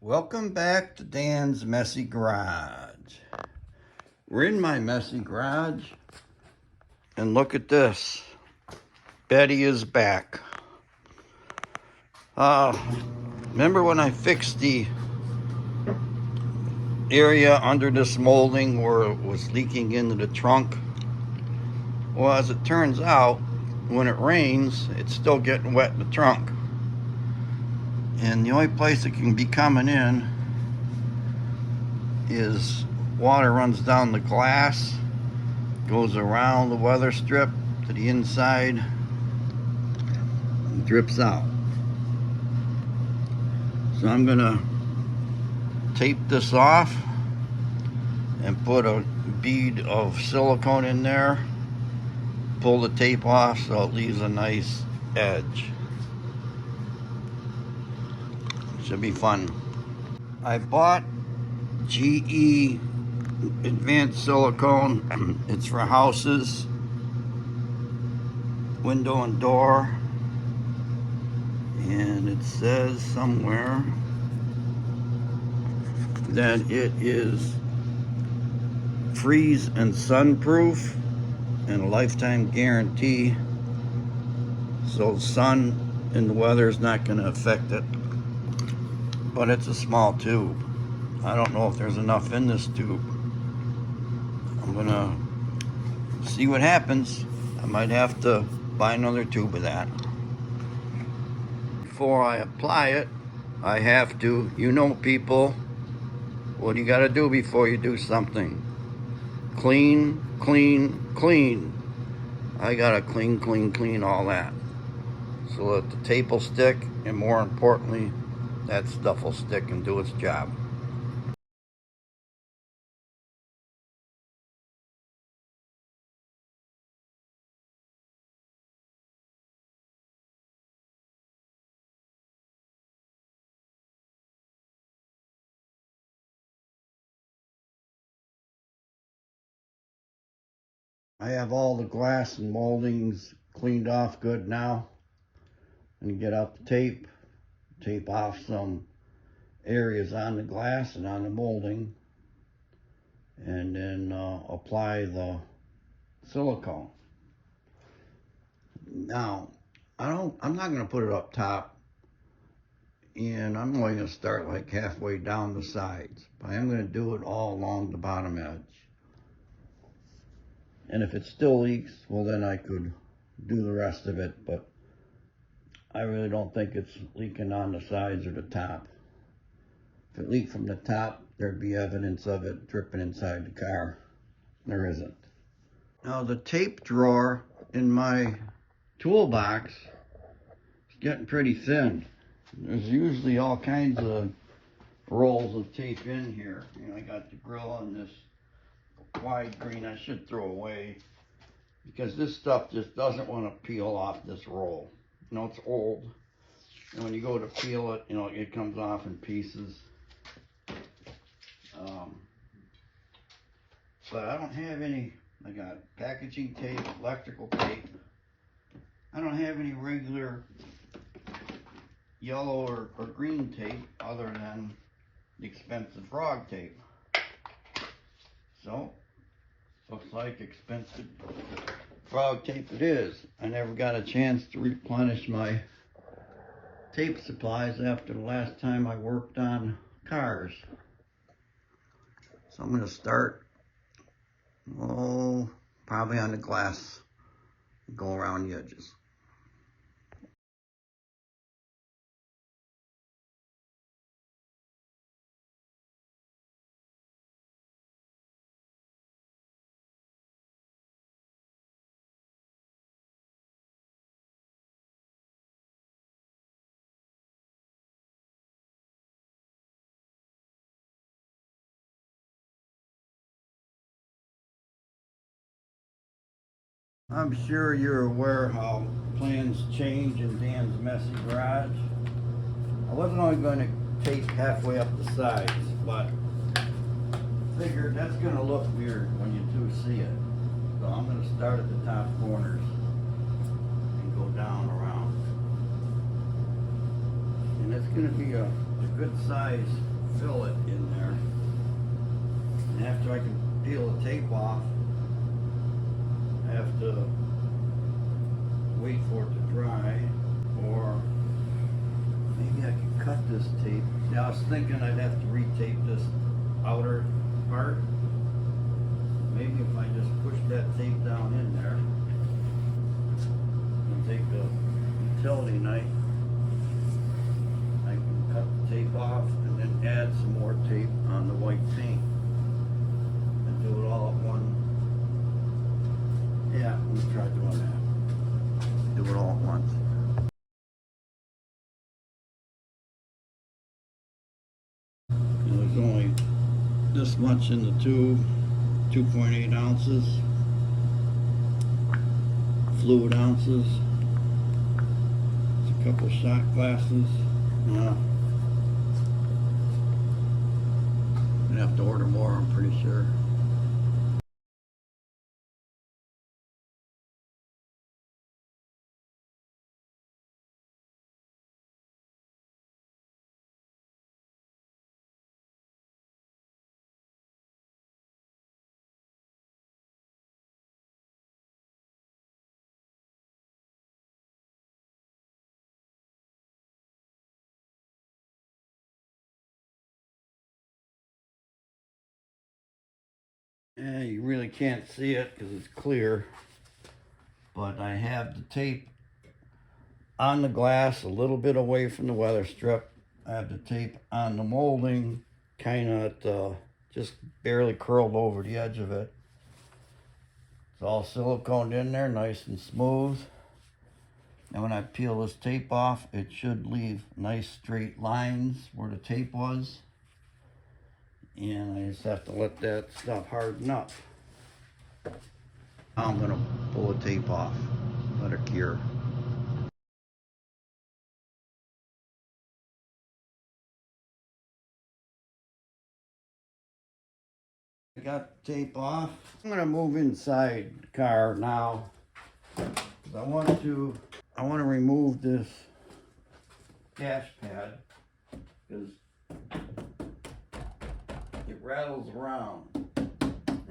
Welcome back to Dan's Messy Garage. We're in my messy garage, and look at this. Betty is back. Remember when I fixed the area under this molding where it was leaking into the trunk? Well, as it turns out, when it rains, it's still getting wet in the trunk. And the only place it can be coming in is water runs down the glass, goes around the weather strip to the inside, and drips out. So I'm gonna tape this off and put a bead of silicone in there, pull the tape off so it leaves a nice edge. Should be fun. I bought GE advanced silicone. It's for houses, window and door, and it says somewhere that it is freeze and sunproof and a lifetime guarantee, so sun and the weather is not going to affect it. But it's a small tube. I don't know if there's enough in this tube. I'm gonna see what happens. I might have to buy another tube of that. Before I apply it, I have to, you know people, what do you gotta do before you do something? Clean, clean, clean. I gotta clean all that, so that the tape will stick, and more importantly, that stuff will stick and do its job. I have all the glass and moldings cleaned off good now. And get out the tape off some areas on the glass and on the molding, and then apply the silicone. Now, I'm not going to put it up top, and I'm only going to start like halfway down the sides, but I'm going to do it all along the bottom edge. And if it still leaks, well, then I could do the rest of it, but I really don't think it's leaking on the sides or the top. If it leaked from the top, there'd be evidence of it dripping inside the car. There isn't. Now the tape drawer in my toolbox is getting pretty thin. There's usually all kinds of rolls of tape in here. You know, I got the grill and this wide green I should throw away, because this stuff just doesn't want to peel off this roll. You know, it's old, and when you go to peel it, you know, it comes off in pieces. But I don't have any. I got packaging tape, electrical tape. I don't have any regular yellow or green tape other than the expensive frog tape. So, looks like expensive frog tape it is. I never got a chance to replenish my tape supplies after the last time I worked on cars. So I'm going to start, probably on the glass, go around the edges. I'm sure you're aware how plans change in Dan's Messy Garage. I wasn't only going to tape halfway up the sides, but figured that's going to look weird when you do see it. So I'm going to start at the top corners and go down around. And it's going to be a good size fillet in there. And after I can peel the tape off, I have to wait for it to dry, or maybe I can cut this tape. Now I was thinking I'd have to retape this outer part. Maybe if I just push that tape down in there and take the utility knife, I can cut the tape off and then add some more tape on the white paint and do it all at one. Yeah, let's try doing that. Do it all at once. There's only this much in the tube, 2.8 ounces, fluid ounces. It's a couple shot glasses. I'm gonna have to order more, I'm pretty sure. Yeah, you really can't see it because it's clear, but I have the tape on the glass a little bit away from the weather strip. I have the tape on the molding, kind of just barely curled over the edge of it. It's all siliconed in there, nice and smooth. And when I peel this tape off, it should leave nice straight lines where the tape was. And I just have to let that stuff harden up. I'm gonna pull the tape off, let it cure. I got the tape off. I'm gonna move inside the car now. I want to remove this dash pad because it rattles around.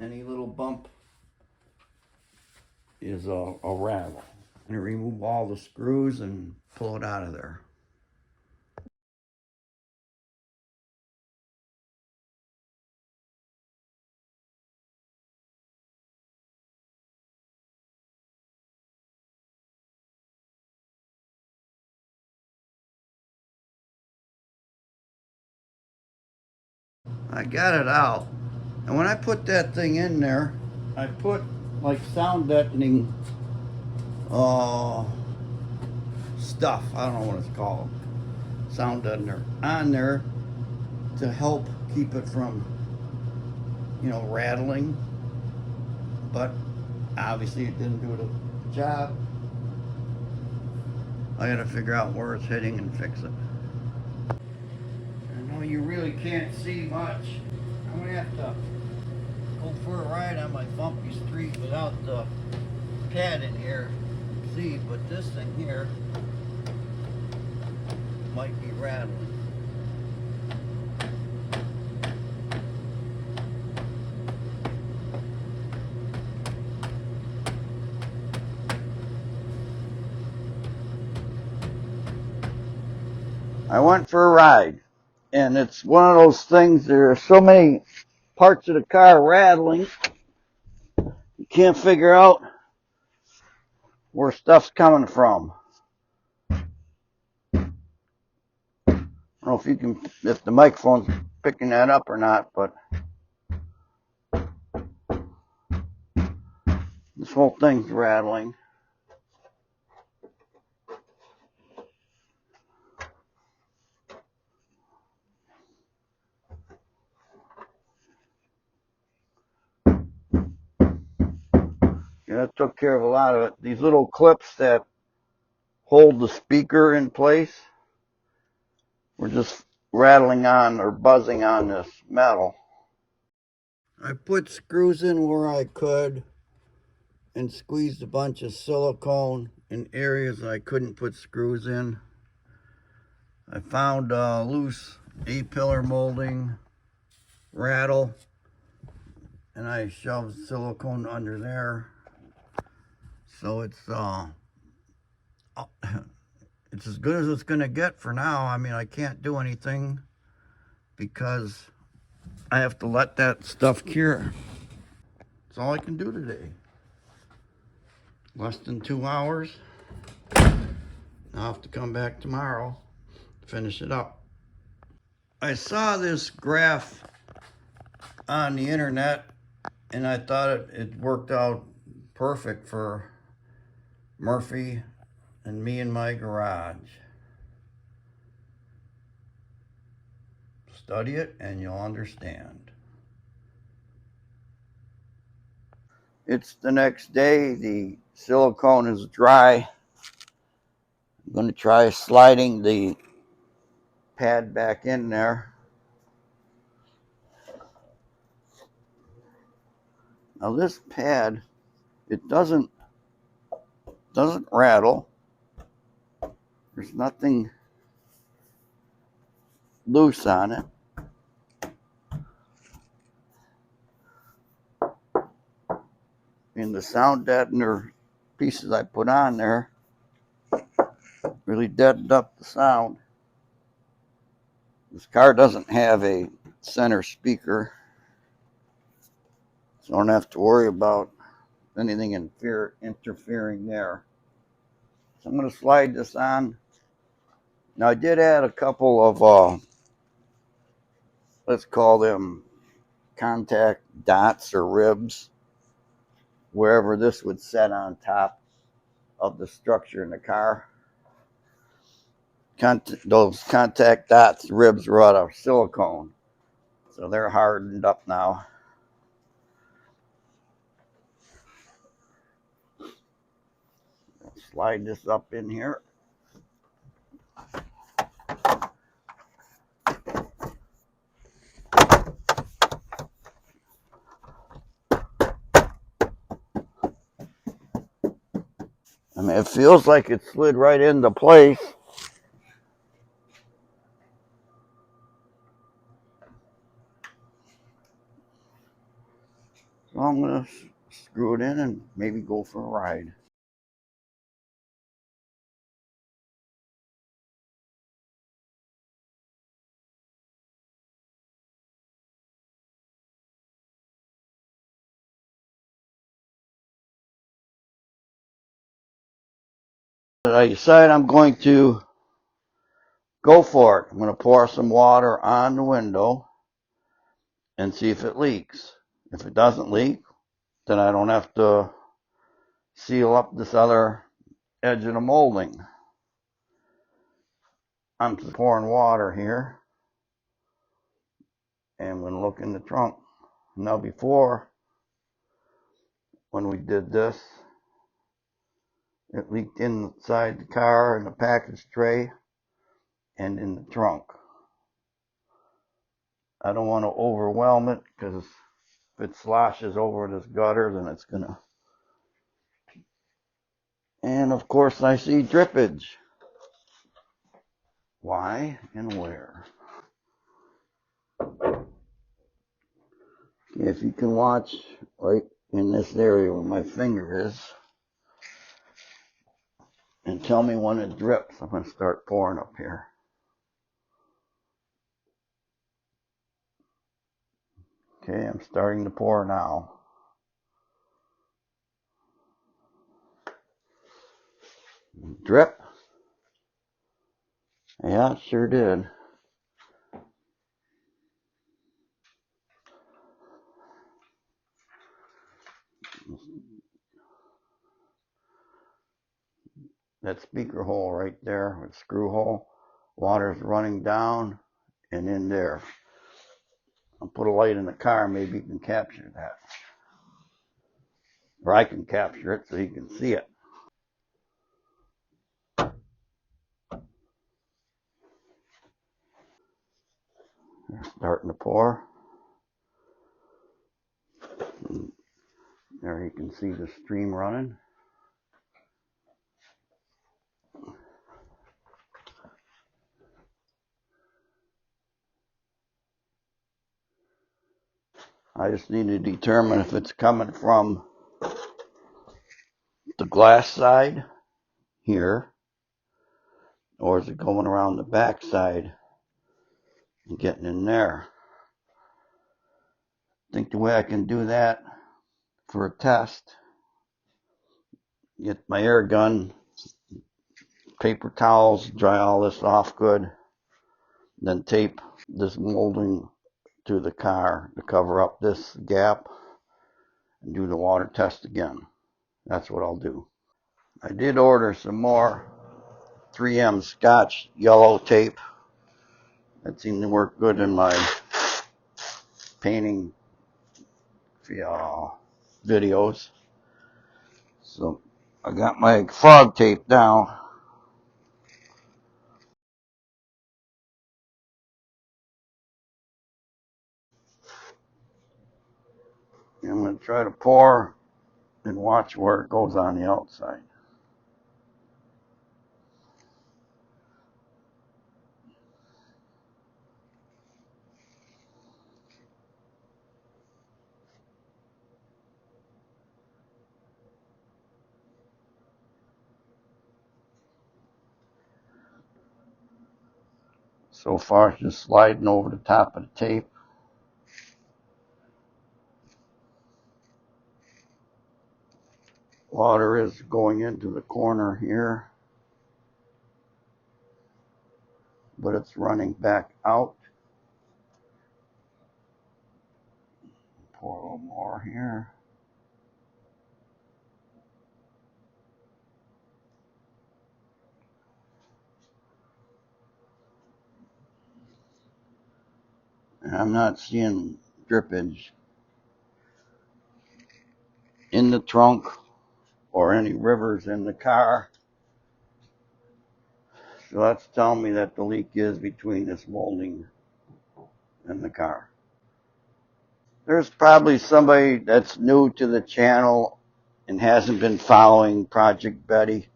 Any little bump is a rattle. I'm gonna remove all the screws and pull it out of there. I got it out. And when I put that thing in there, I put like sound deadening stuff. I don't know what it's called. Sound deadener on there to help keep it from, rattling. But obviously it didn't do the job. I gotta figure out where it's hitting and fix it. I know you really can't see much. I'm gonna have to go for a ride on my bumpy street without the pad in here. See, but this thing here might be rattling. I went for a ride, and it's one of those things, there are so many parts of the car rattling, you can't figure out where stuff's coming from. I don't know if the microphone's picking that up or not, but this whole thing's rattling. Yeah, that took care of a lot of it. These little clips that hold the speaker in place were just rattling on or buzzing on this metal. I put screws in where I could and squeezed a bunch of silicone in areas I couldn't put screws in. I found loose A-pillar molding, Rattle, and I shoved silicone under there. So it's it's as good as it's gonna get for now. I mean, I can't do anything because I have to let that stuff cure. That's all I can do today. Less than 2 hours. I'll have to come back tomorrow to finish it up. I saw this graph on the internet and I thought it worked out perfect for Murphy and me in my garage. Study it and you'll understand. It's the next day. The silicone is dry. I'm going to try sliding the pad back in there. Now this pad, it doesn't rattle. There's nothing loose on it. And the sound deadener pieces I put on there really deadened up the sound. This car doesn't have a center speaker, so I don't have to worry about anything interfering there. So I'm going to slide this on. Now I did add a couple of, let's call them contact dots or ribs, wherever this would set on top of the structure in the car. Those contact dots ribs are out of silicone, so they're hardened up now. Slide this up in here. I mean, it feels like it slid right into place. So I'm going to screw it in and maybe go for a ride. I decide I'm going to go for it. I'm going to pour some water on the window and see if it leaks. If it doesn't leak, then I don't have to seal up this other edge of the molding. I'm just pouring water here and I'm going to look in the trunk. Now before, when we did this, it leaked inside the car in the package tray and in the trunk. I don't want to overwhelm it because if it sloshes over this gutter, then it's gonna. And of course I see drippage. Why and where? If you can watch right in this area where my finger is and tell me when it drips, I'm going to start pouring up here. Okay, I'm starting to pour now. Drip? Yeah, it sure did. That speaker hole right there, with screw hole, water's running down and in there. I'll put a light in the car, maybe you can capture that. Or I can capture it so you can see it. Starting to pour. And there you can see the stream running. I just need to determine if it's coming from the glass side here, or is it going around the back side and getting in there. I think the way I can do that for a test, get my air gun, paper towels, dry all this off good, then tape this molding to the car to cover up this gap and do the water test again. That's what I'll do. I did order some more 3M Scotch yellow tape. That seemed to work good in my painting videos. So I got my frog tape now. I'm going to try to pour and watch where it goes on the outside. So far it's just sliding over the top of the tape. Water is going into the corner here, but it's running back out. Pour a little more here. And I'm not seeing drippage in the trunk or any rivers in the car. So that's telling me that the leak is between this molding and the car. There's probably somebody that's new to the channel and hasn't been following Project Betty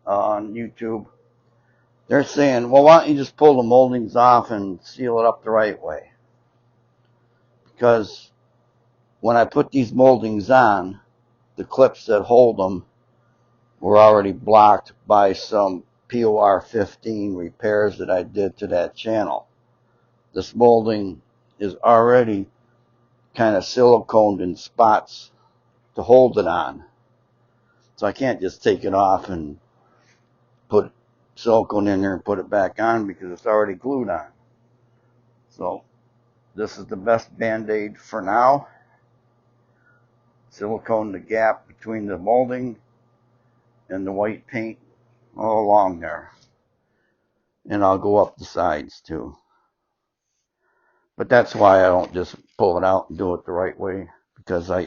on YouTube. They're saying, well, why don't you just pull the moldings off and seal it up the right way? Because when I put these moldings on, the clips that hold them were already blocked by some POR 15 repairs that I did to that channel. This molding is already kind of siliconed in spots to hold it on. So I can't just take it off and put silicone in there and put it back on because it's already glued on. So this is the best Band-Aid for now. Silicone the gap between the molding and the white paint all along there. And I'll go up the sides too. But that's why I don't just pull it out and do it the right way, because I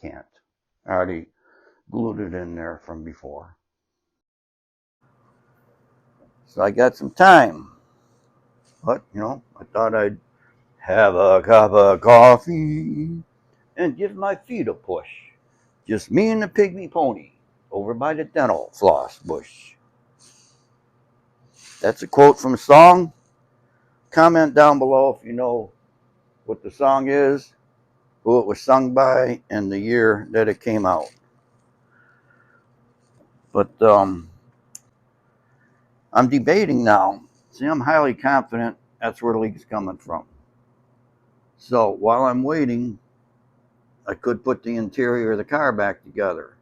can't. I already glued it in there from before. So I got some time. But, I thought I'd have a cup of coffee and give my feet a push. Just me and the pygmy pony over by the dental floss bush. That's a quote from a song. Comment down below if you know what the song is, who it was sung by, and the year that it came out. But I'm debating now. See, I'm highly confident that's where the leak's coming from. So while I'm waiting, I could put the interior of the car back together.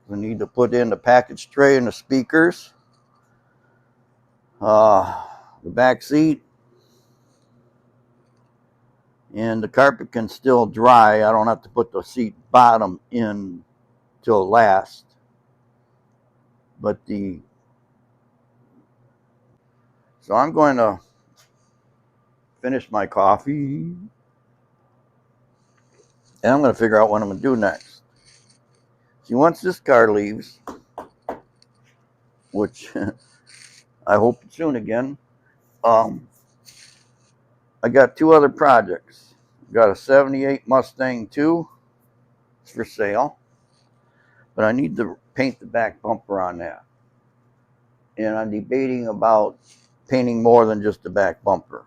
We need to put in the package tray and the speakers, the back seat, and the carpet can still dry. I don't have to put the seat bottom in till last. But so I'm going to finish my coffee, and I'm going to figure out what I'm going to do next. See, once this car leaves, which I hope soon again, I got two other projects. Got a 78 Mustang 2. It's for sale. But I need to paint the back bumper on that. And I'm debating about painting more than just the back bumper.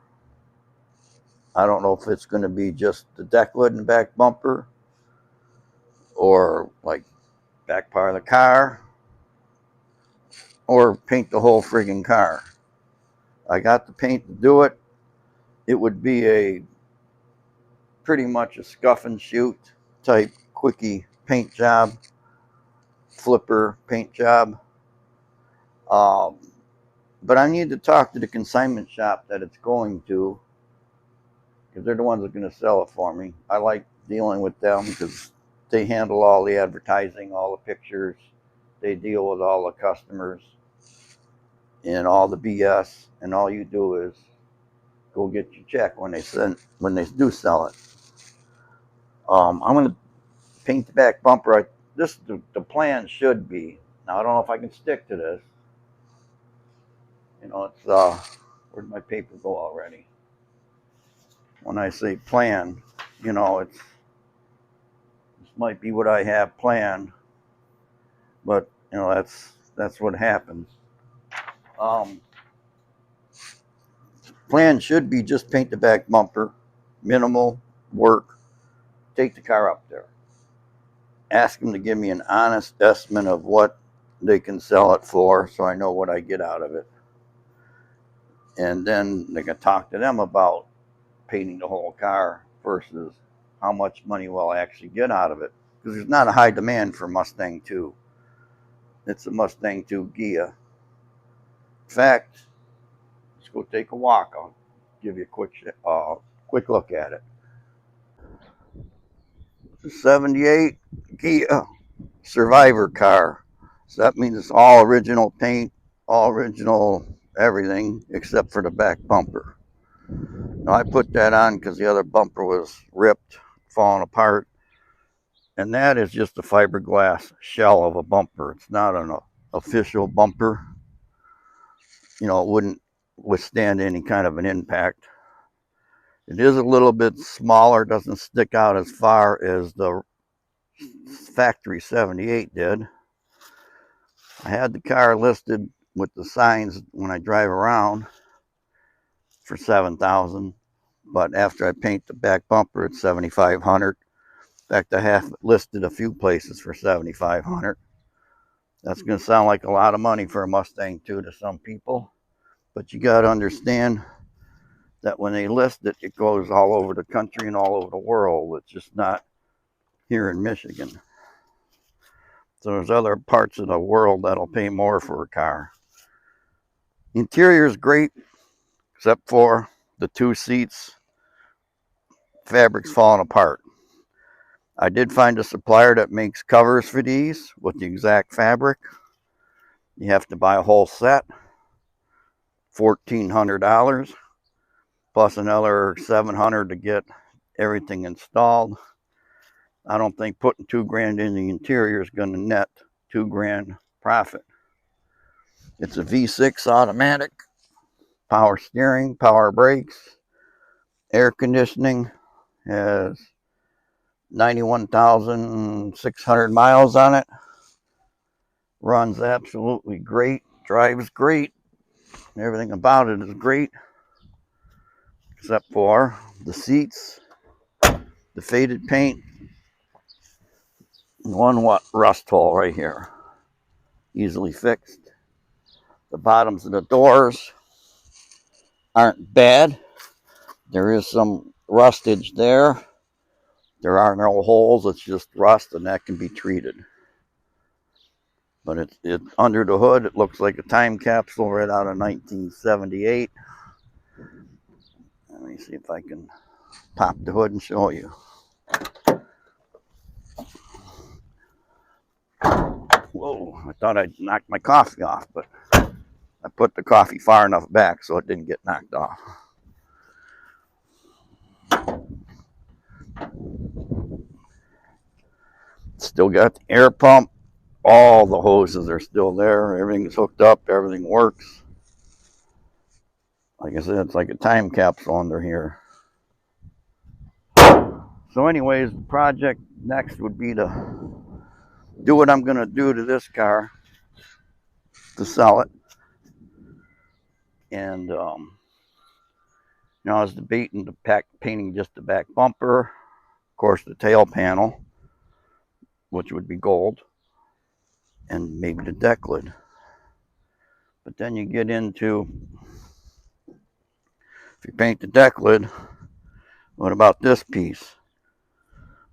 I don't know if it's going to be just the deck lid and back bumper, or like back part of the car, or paint the whole friggin' car. I got the paint to do it. It would be a pretty much a scuff and shoot type quickie paint job, flipper paint job. Um, but I need to talk to the consignment shop that it's going to, because they're the ones that are going to sell it for me. I like dealing with them because they handle all the advertising, all the pictures. They deal with all the customers and all the BS. And all you do is go get your check when they do sell it. I'm going to paint the back bumper. The plan should be. Now I don't know if I can stick to this. You know, it's where'd my paper go already? When I say plan, you know, this might be what I have planned, but you know that's what happens. Plan should be just paint the back bumper, minimal work, take the car up there, ask them to give me an honest estimate of what they can sell it for, so I know what I get out of it, and then they can talk to them about painting the whole car versus how much money will I actually get out of it, because there's not a high demand for Mustang 2. It's a Mustang 2 Gia. In fact, let's go take a walk. I'll give you a quick look at it. 78 Gia Survivor car. So that means it's all original paint, all original everything except for the back bumper. Now I put that on because the other bumper was ripped, falling apart, and that is just a fiberglass shell of a bumper. It's not an official bumper. You know, it wouldn't withstand any kind of an impact. It is a little bit smaller, doesn't stick out as far as the factory 78 did. I had the car listed with the signs when I drive around for $7,000, but after I paint the back bumper, it's $7,500. In fact, I have listed a few places for $7,500. That's going to sound like a lot of money for a Mustang 2 to some people, but you got to understand that when they list it, it goes all over the country and all over the world. It's just not here in Michigan. So there's other parts of the world that'll pay more for a car. The interior is great, except for the two seats. Fabric's falling apart. I did find a supplier that makes covers for these with the exact fabric. You have to buy a whole set, $1,400, plus another $700 to get everything installed. I don't think putting $2,000 in the interior is going to net $2,000 profit. It's a V6 automatic, power steering, power brakes, air conditioning, has 91,600 miles on it. Runs absolutely great, drives great. Everything about it is great, except for the seats, the faded paint, and one rust hole right here. Easily fixed. The bottoms of the doors aren't bad. There is some rustage there. There are no holes, it's just rust, and that can be treated. But it under the hood, it looks like a time capsule right out of 1978. Let me see if I can pop the hood and show you. Whoa, I thought I'd knocked my coffee off, but I put the coffee far enough back so it didn't get knocked off. Still got the air pump. All the hoses are still there. Everything's hooked up. Everything works. Like I said, it's like a time capsule under here. So anyways, the project next would be to do what I'm going to do to this car to sell it. And Now I was debating painting just the back bumper, of course the tail panel, which would be gold, and maybe the deck lid. But then you get into, if you paint the deck lid, what about this piece?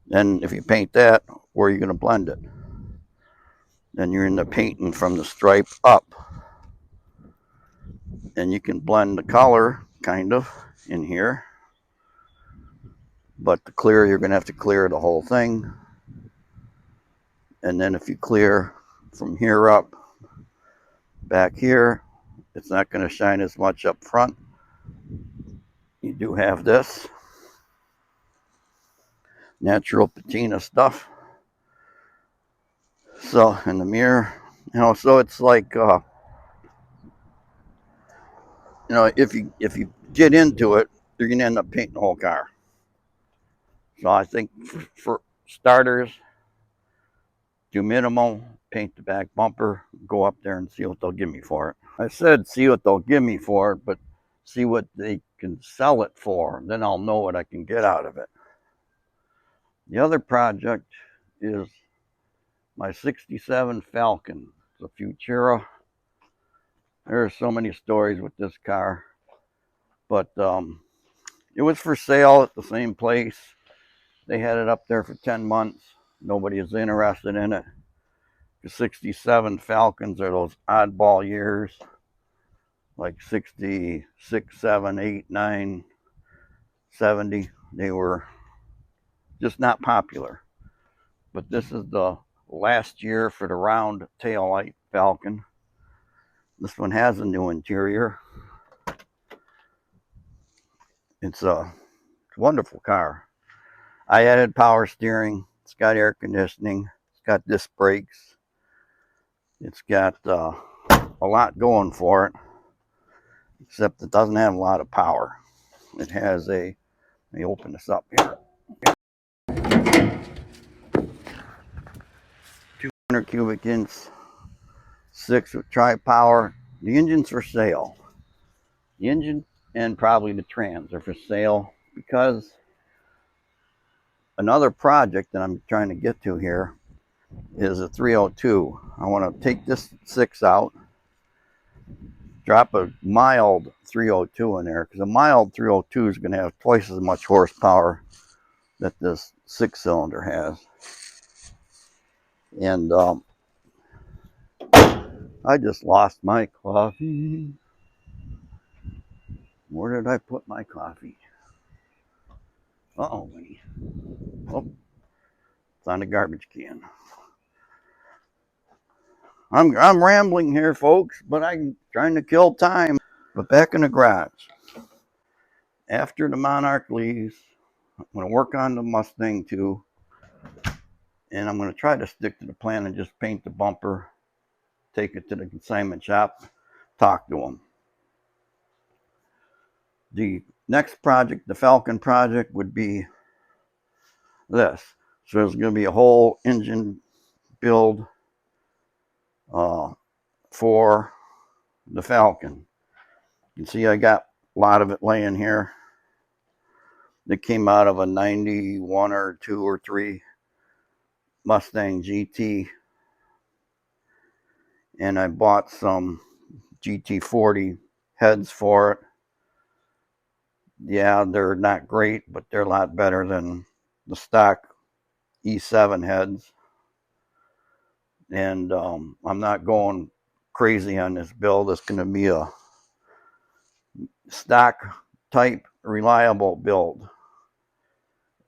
Then if you paint that, where are you going to blend it? Then you're in the painting from the stripe up. And you can blend the color, kind of, in here. But the clear, you're going to have to clear the whole thing. And then if you clear from here up, back here, it's not going to shine as much up front. You do have this natural patina stuff. So in the mirror, so it's like, if you get into it, you're going to end up painting the whole car. So I think for starters, do minimal, paint the back bumper, go up there and see what they'll give me for it. I said see what they'll give me for it, but see what they can sell it for. Then I'll know what I can get out of it. The other project is my 67 Falcon. It's a Futura. There are so many stories with this car. But it was for sale at the same place. They had it up there for 10 months. Nobody is interested in it. The 67 Falcons are those oddball years, like 66, 7, 8, 9, 70. They were just not popular. But this is the last year for the round taillight Falcon. This one has a new interior. It's a wonderful car. I added power steering. It's got air conditioning. It's got disc brakes. It's got a lot going for it, except it doesn't have a lot of power. It has let me open this up here. 200 cubic inch, 6 with tri-power. The engine's for sale. The engine and probably the trans are for sale because another project that I'm trying to get to here is a 302. I want to take this 6 out, drop a mild 302 in there, because a mild 302 is going to have twice as much horsepower that this 6-cylinder has. And I just lost my coffee. Where did I put my coffee? Uh-oh. Oh, it's on the garbage can. I'm rambling here, folks, but I'm trying to kill time. But back in the garage, after the Monarch leaves, I'm going to work on the Mustang too. And I'm going to try to stick to the plan and just paint the bumper, take it to the consignment shop, talk to them. The next project, the Falcon project, would be this. So there's going to be a whole engine build for the Falcon. You can see I got a lot of it laying here. That came out of a 91 or 2 or 3 Mustang GT. And I bought some GT40 heads for it. Yeah, they're not great, but they're a lot better than the stock E7 heads. And I'm not going crazy on this build. It's going to be a stock type reliable build.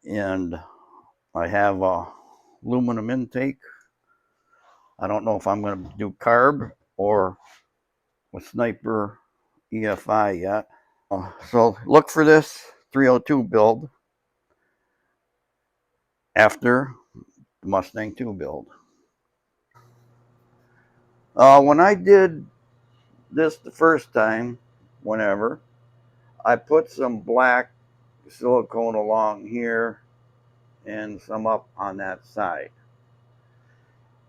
And I have a aluminum intake. I don't know if I'm going to do carb or with Sniper EFI yet. So look for this 302 build after the Mustang 2 build. When I did this the first time, whenever, I put some black silicone along here and some up on that side.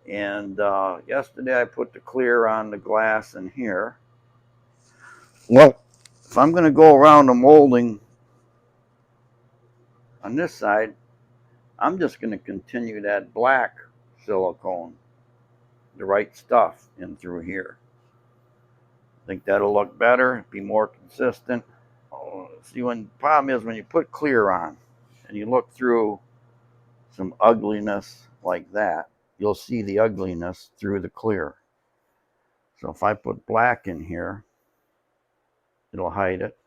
And yesterday I put the clear on the glass in here. Well, if I'm going to go around the molding On this side, I'm just going to continue that black silicone, the right stuff, in through here. I think that'll look better, be more consistent. See, when the problem is when you put clear on and you look through some ugliness like that, you'll see the ugliness through the clear. So if I put black in here, it'll hide it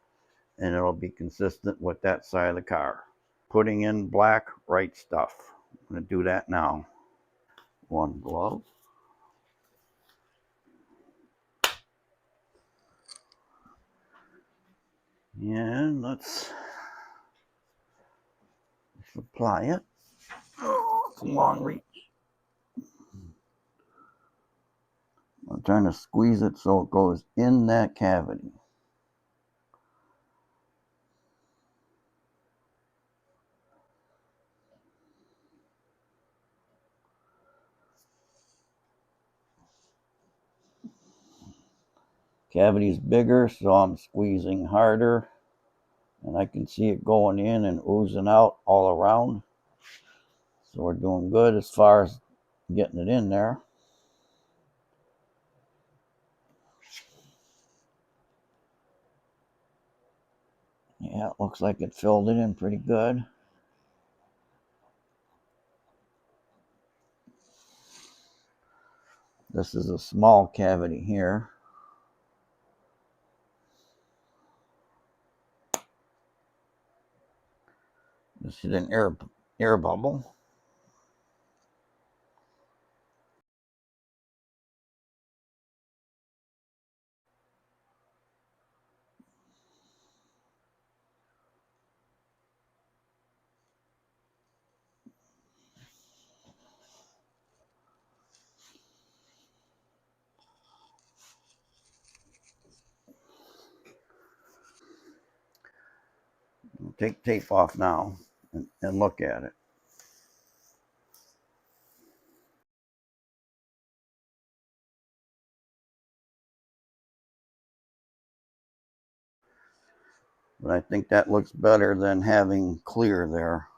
and it'll be consistent with that side of the car. Putting in black, right stuff. I'm going to do that now. One glove. And let's apply it. Oh, it's a long reach. I'm trying to squeeze it so it goes in that cavity. Cavity's bigger, so I'm squeezing harder. And I can see it going in and oozing out all around. So we're doing good as far as getting it in there. Yeah, it looks like it filled it in pretty good. This is a small cavity here. This is an air bubble. Take tape off now and look at it. But I think that looks better than having clear there.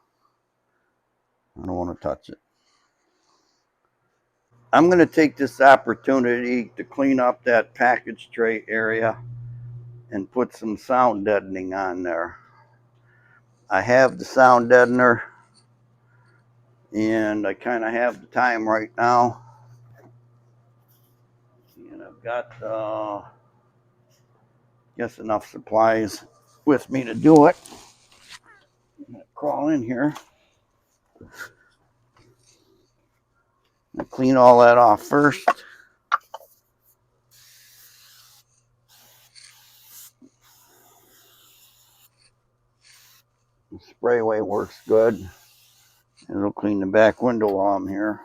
I don't want to touch it. I'm going to take this opportunity to clean up that package tray area and put some sound deadening on there. I have the sound deadener and I kind of have the time right now. And I've got, guess, enough supplies with me to do it. I'm going to crawl in here. I'll clean all that off first. The spray away works good. It'll clean the back window while I'm here.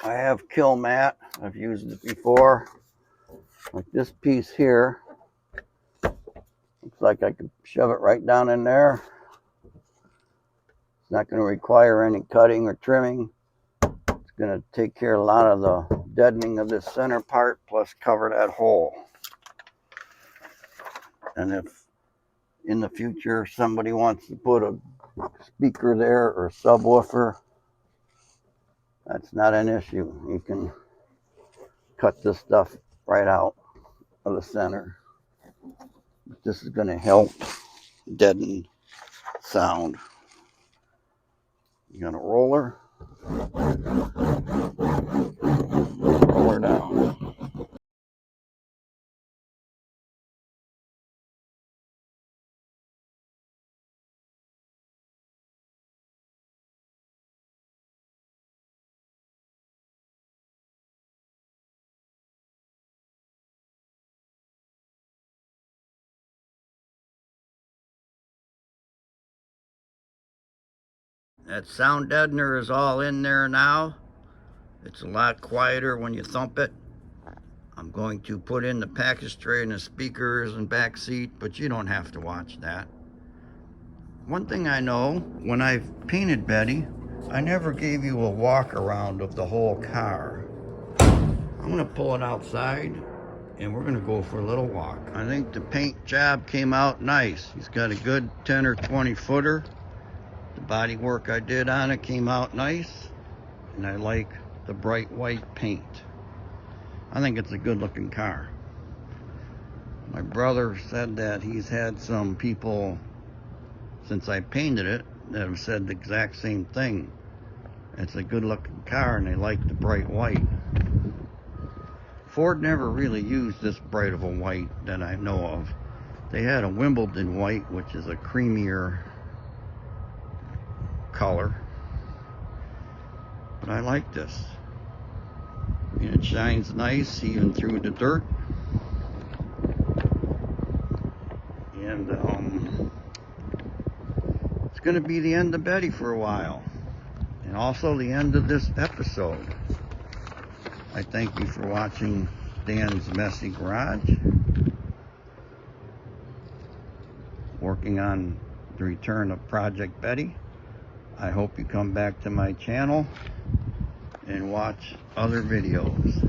I have Kill Mat. I've used it before. Like this piece here. Looks like I could shove it right down in there. It's not going to require any cutting or trimming. It's going to take care of a lot of the deadening of this center part, plus cover that hole. And if in the future somebody wants to put a speaker there or subwoofer, that's not an issue. You can cut this stuff right out of the center. This is going to help deaden sound. You got a roller. Roller down. That sound deadener is all in there now. It's a lot quieter when you thump it. I'm going to put in the package tray and the speakers and back seat, but you don't have to watch that. One thing I know, when I've painted Betty, I never gave you a walk around of the whole car. I'm gonna pull it outside and we're gonna go for a little walk. I think the paint job came out nice. He's got a good 10 or 20 footer. The body work I did on it came out nice, and I like the bright white paint. I think it's a good looking car. My brother said that he's had some people since I painted it that have said the exact same thing. It's a good looking car and they like the bright white. Ford never really used this bright of a white that I know of. They had a Wimbledon white, which is a creamier color, but I like this. And it shines nice even through the dirt. And it's going to be the end of Betty for a while, and also the end of this episode. I thank you for watching Dan's Messy Garage, working on the return of Project Betty. I hope you come back to my channel and watch other videos.